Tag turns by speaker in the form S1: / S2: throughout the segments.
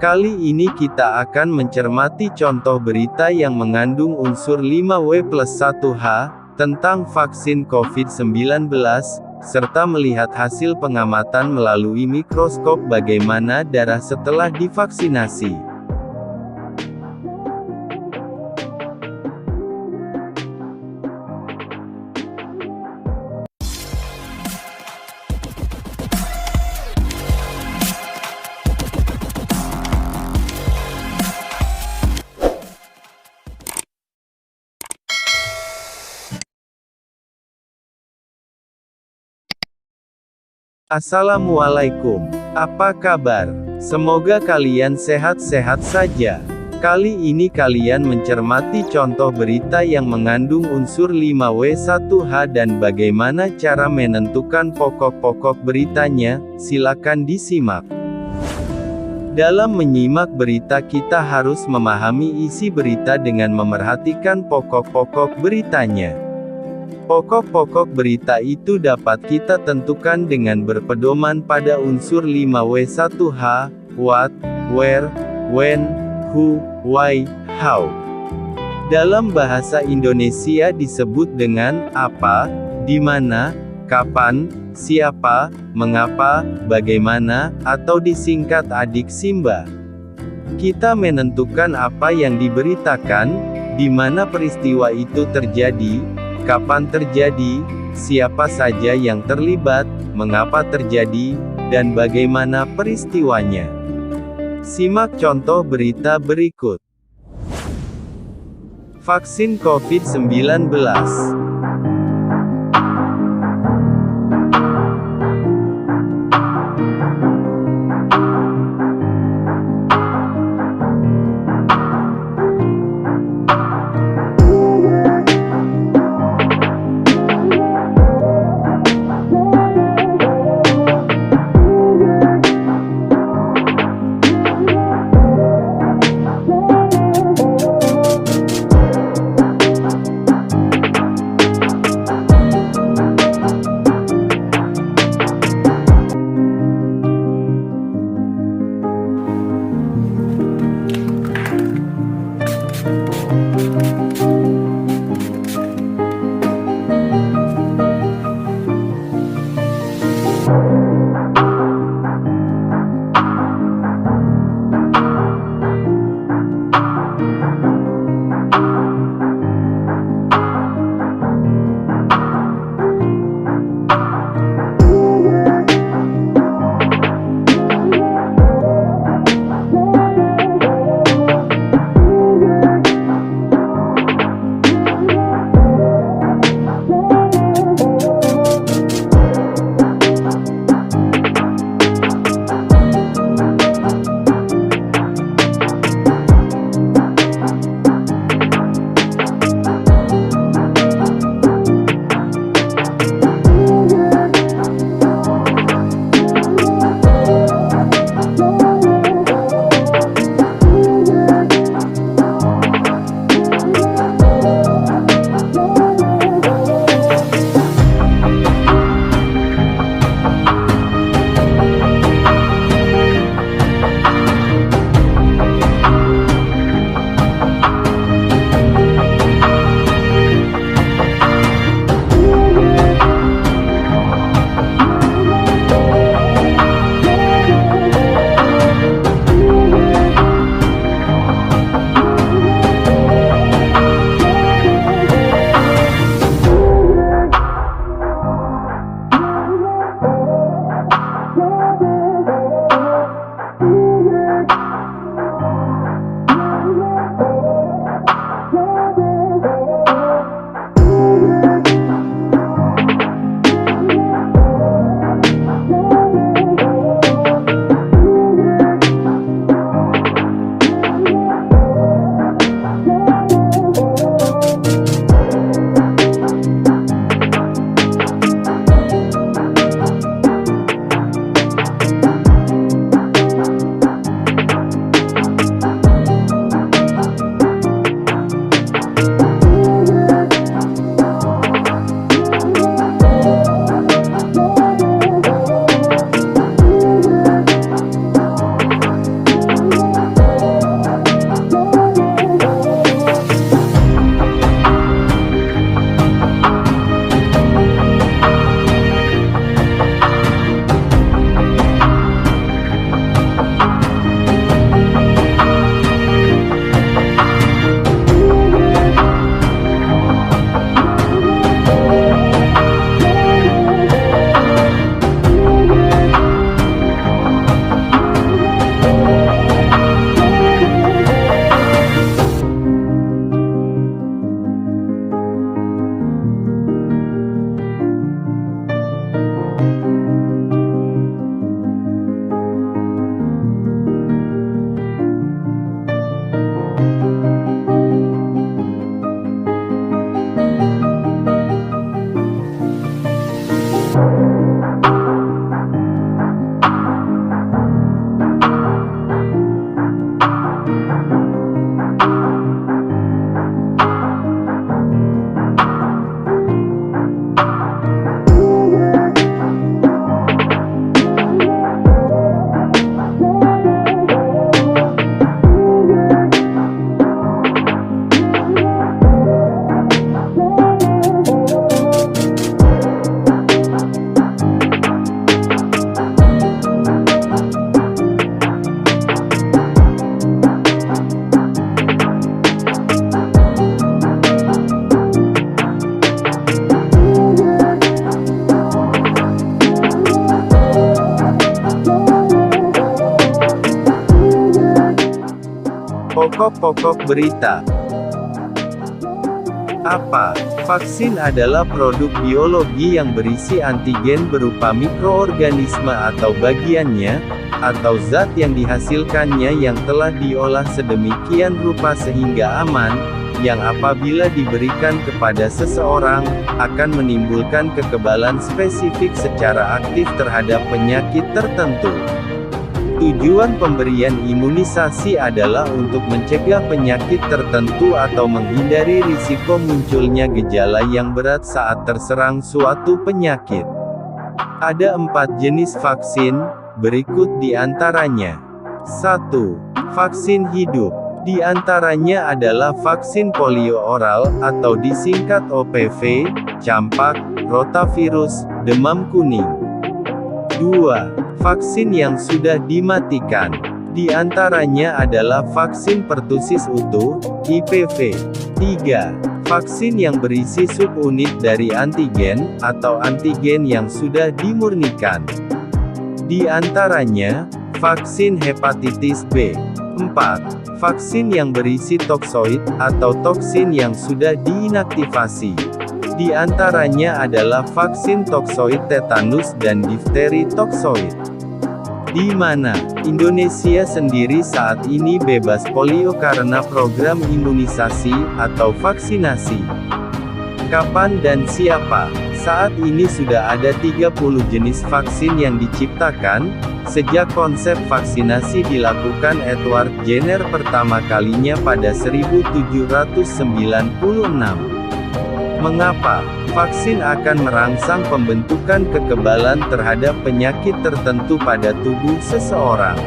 S1: Kali ini kita akan mencermati contoh berita yang mengandung unsur 5W+1H, tentang vaksin COVID-19, serta melihat hasil pengamatan melalui mikroskop bagaimana darah setelah divaksinasi. Assalamualaikum, apa kabar? Semoga kalian sehat-sehat saja. Kali ini kalian mencermati contoh berita yang mengandung unsur 5W1H dan bagaimana cara menentukan pokok-pokok beritanya. Silakan disimak. Dalam menyimak berita kita harus memahami isi berita dengan memerhatikan pokok-pokok beritanya. Pokok-pokok berita itu dapat kita tentukan dengan berpedoman pada unsur 5W1H, what, where, when, who, why, how. Dalam bahasa Indonesia disebut dengan apa, di mana, kapan, siapa, mengapa, bagaimana, atau disingkat adik Simba. Kita menentukan apa yang diberitakan, di mana peristiwa itu terjadi, kapan terjadi, siapa saja yang terlibat, mengapa terjadi, dan bagaimana peristiwanya. Simak contoh berita berikut. Vaksin COVID-19. Pokok-pokok berita. Apa? Vaksin adalah produk biologi yang berisi antigen berupa mikroorganisme atau bagiannya, atau zat yang dihasilkannya yang telah diolah sedemikian rupa sehingga aman, yang apabila diberikan kepada seseorang, akan menimbulkan kekebalan spesifik secara aktif terhadap penyakit tertentu. Tujuan pemberian imunisasi adalah untuk mencegah penyakit tertentu atau menghindari risiko munculnya gejala yang berat saat terserang suatu penyakit. Ada 4 jenis vaksin, berikut di antaranya. 1. Vaksin hidup. Di antaranya adalah vaksin polio oral, atau disingkat OPV, campak, rotavirus, demam kuning. 2. Vaksin yang sudah dimatikan. Di antaranya adalah vaksin pertusis utuh, IPV. 3. Vaksin yang berisi subunit dari antigen, atau antigen yang sudah dimurnikan. Di antaranya, vaksin hepatitis B. 4. Vaksin yang berisi toksoid, atau toksin yang sudah diinaktivasi. Di antaranya adalah vaksin toksoid tetanus dan difteri toksoid. Di mana Indonesia sendiri saat ini bebas polio karena program imunisasi atau vaksinasi. Kapan dan siapa? Saat ini sudah ada 30 jenis vaksin yang diciptakan, sejak konsep vaksinasi dilakukan Edward Jenner pertama kalinya pada 1796. Mengapa? Vaksin akan merangsang pembentukan kekebalan terhadap penyakit tertentu pada tubuh seseorang.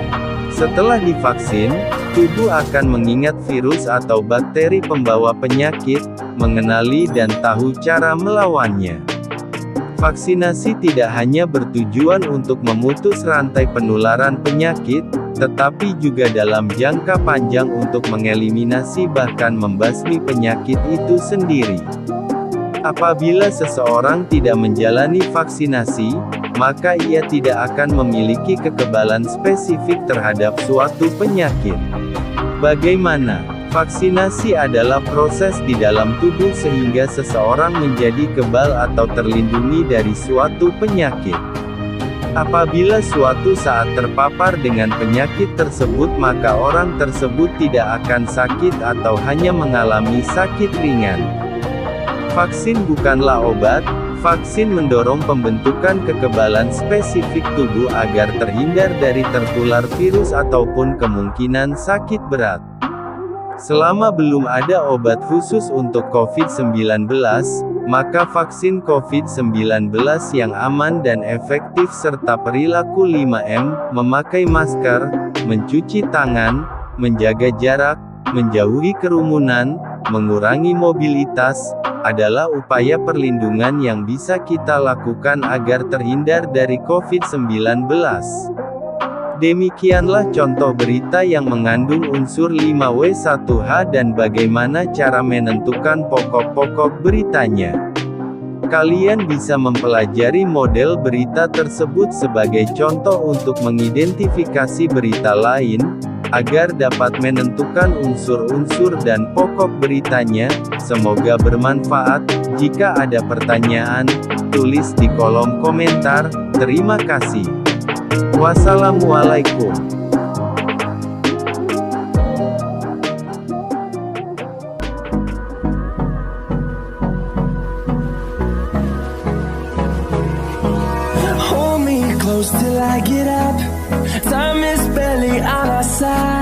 S1: Setelah divaksin, tubuh akan mengingat virus atau bakteri pembawa penyakit, mengenali dan tahu cara melawannya. Vaksinasi tidak hanya bertujuan untuk memutus rantai penularan penyakit, tetapi juga dalam jangka panjang untuk mengeliminasi bahkan membasmi penyakit itu sendiri. Apabila seseorang tidak menjalani vaksinasi, maka ia tidak akan memiliki kekebalan spesifik terhadap suatu penyakit. Bagaimana? Vaksinasi adalah proses di dalam tubuh sehingga seseorang menjadi kebal atau terlindungi dari suatu penyakit. Apabila suatu saat terpapar dengan penyakit tersebut, maka orang tersebut tidak akan sakit atau hanya mengalami sakit ringan. Vaksin bukanlah obat. Vaksin mendorong pembentukan kekebalan spesifik tubuh agar terhindar dari tertular virus ataupun kemungkinan sakit berat. Selama belum ada obat khusus untuk COVID-19, maka vaksin COVID-19 yang aman dan efektif serta perilaku 5M, memakai masker, mencuci tangan, menjaga jarak, menjauhi kerumunan, mengurangi mobilitas, adalah upaya perlindungan yang bisa kita lakukan agar terhindar dari COVID-19. Demikianlah contoh berita yang mengandung unsur 5W1H dan bagaimana cara menentukan pokok-pokok beritanya. Kalian bisa mempelajari model berita tersebut sebagai contoh untuk mengidentifikasi berita lain, agar dapat menentukan unsur-unsur dan pokok beritanya. Semoga bermanfaat. Jika ada pertanyaan, tulis di kolom komentar. Terima kasih. Wassalamualaikum.
S2: close till I get up. Time is barely on our side.